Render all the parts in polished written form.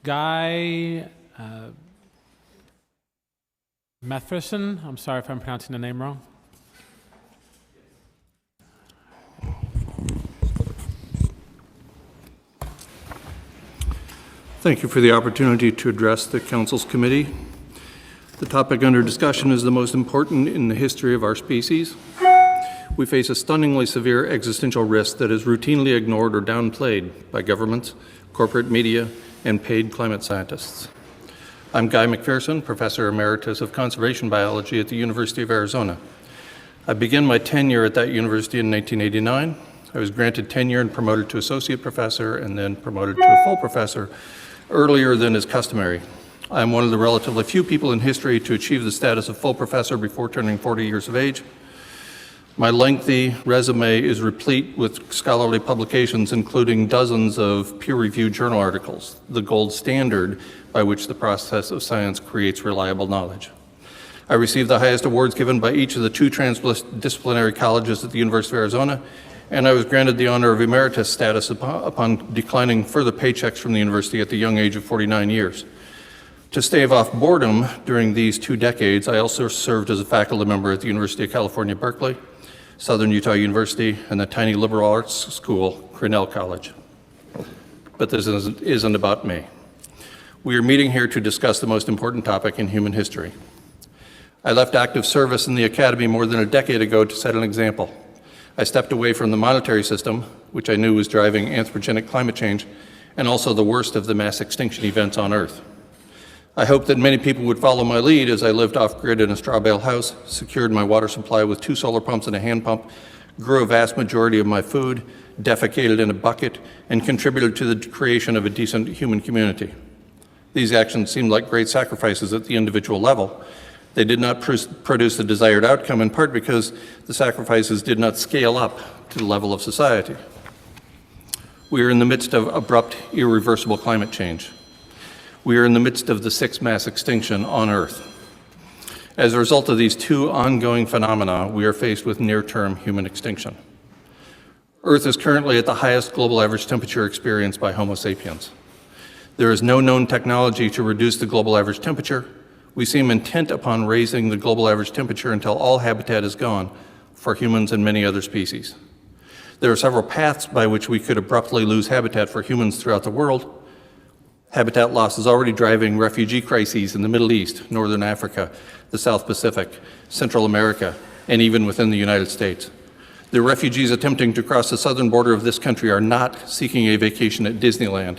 Guy Matheson, I'm sorry if I'm pronouncing the name wrong. Thank you for the opportunity to address the Council's committee. The topic under discussion is the most important in the history of our species. We face a stunningly severe existential risk that is routinely ignored or downplayed by governments, corporate media, and paid climate scientists. I'm Guy McPherson, Professor Emeritus of Conservation Biology at the University of Arizona. I began my tenure at that university in 1989. I was granted tenure and promoted to associate professor and then promoted to a full professor earlier than is customary. I'm one of the relatively few people in history to achieve the status of full professor before turning 40 years of age. My lengthy resume is replete with scholarly publications, including dozens of peer-reviewed journal articles, the gold standard by which the process of science creates reliable knowledge. I received the highest awards given by each of the two transdisciplinary colleges at the University of Arizona, and I was granted the honor of emeritus status upon declining further paychecks from the university at the young age of 49 years. To stave off boredom during these 2 decades, I also served as a faculty member at the University of California, Berkeley, Southern Utah University, and the tiny liberal arts school, Grinnell College. But this isn't about me. We are meeting here to discuss the most important topic in human history. I left active service in the academy more than a decade ago to set an example. I stepped away from the monetary system, which I knew was driving anthropogenic climate change, and also the worst of the mass extinction events on Earth. I hope that many people would follow my lead as I lived off-grid in a straw bale house, secured my water supply with 2 solar pumps and a hand pump, grew a vast majority of my food, defecated in a bucket, and contributed to the creation of a decent human community. These actions seemed like great sacrifices at the individual level. They did not produce the desired outcome, in part because the sacrifices did not scale up to the level of society. We are in the midst of abrupt, irreversible climate change. We are in the midst of the 6th mass extinction on Earth. As a result of these 2 ongoing phenomena, we are faced with near-term human extinction. Earth is currently at the highest global average temperature experienced by Homo sapiens. There is no known technology to reduce the global average temperature. We seem intent upon raising the global average temperature until all habitat is gone for humans and many other species. There are several paths by which we could abruptly lose habitat for humans throughout the world. Habitat loss is already driving refugee crises in the Middle East, Northern Africa, the South Pacific, Central America, and even within the United States. The refugees attempting to cross the southern border of this country are not seeking a vacation at Disneyland.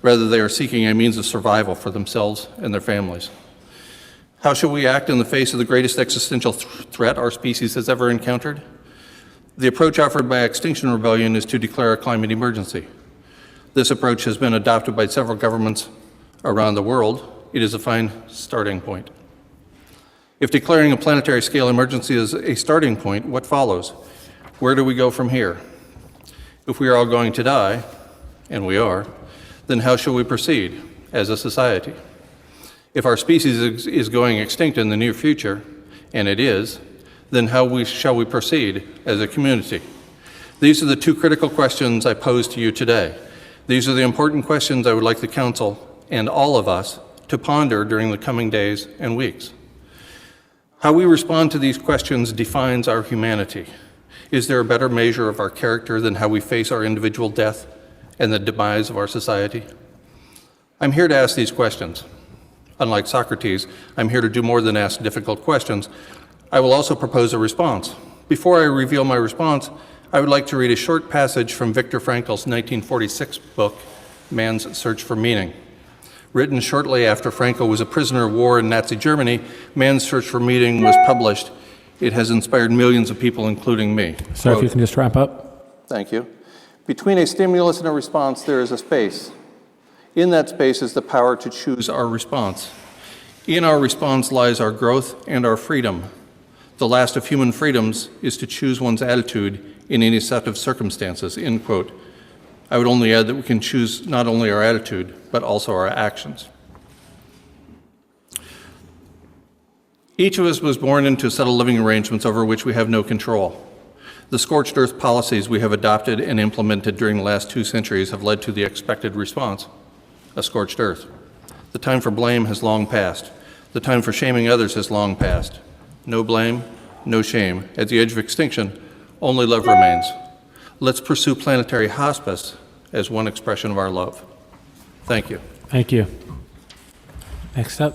Rather, they are seeking a means of survival for themselves and their families. How should we act in the face of the greatest existential threat our species has ever encountered? The approach offered by Extinction Rebellion is to declare a climate emergency. This approach has been adopted by several governments around the world. It is a fine starting point. If declaring a planetary scale emergency is a starting point, what follows? Where do we go from here? If we are all going to die, and we are, then how shall we proceed as a society? If our species is going extinct in the near future, and it is, then how shall we proceed as a community? These are the 2 critical questions I pose to you today. These are the important questions I would like the Council and all of us to ponder during the coming days and weeks. How we respond to these questions defines our humanity. Is there a better measure of our character than how we face our individual death and the demise of our society? I'm here to ask these questions. Unlike Socrates, I'm here to do more than ask difficult questions. I will also propose a response. Before I reveal my response, I would like to read a short passage from Viktor Frankl's 1946 book, Man's Search for Meaning. Written shortly after Frankl was a prisoner of war in Nazi Germany, Man's Search for Meaning was published. It has inspired millions of people, including me. Sir, if you can just wrap up. Thank you. Between a stimulus and a response, there is a space. In that space is the power to choose our response. In our response lies our growth and our freedom. The last of human freedoms is to choose one's attitude in any set of circumstances, end quote. I would only add that we can choose not only our attitude, but also our actions. Each of us was born into a set of living arrangements over which we have no control. The scorched earth policies we have adopted and implemented during the last 2 centuries have led to the expected response, a scorched earth. The time for blame has long passed. The time for shaming others has long passed. No blame, no shame. At the edge of extinction, only love remains. Let's pursue planetary hospice as one expression of our love. Thank you. Thank you. Next up.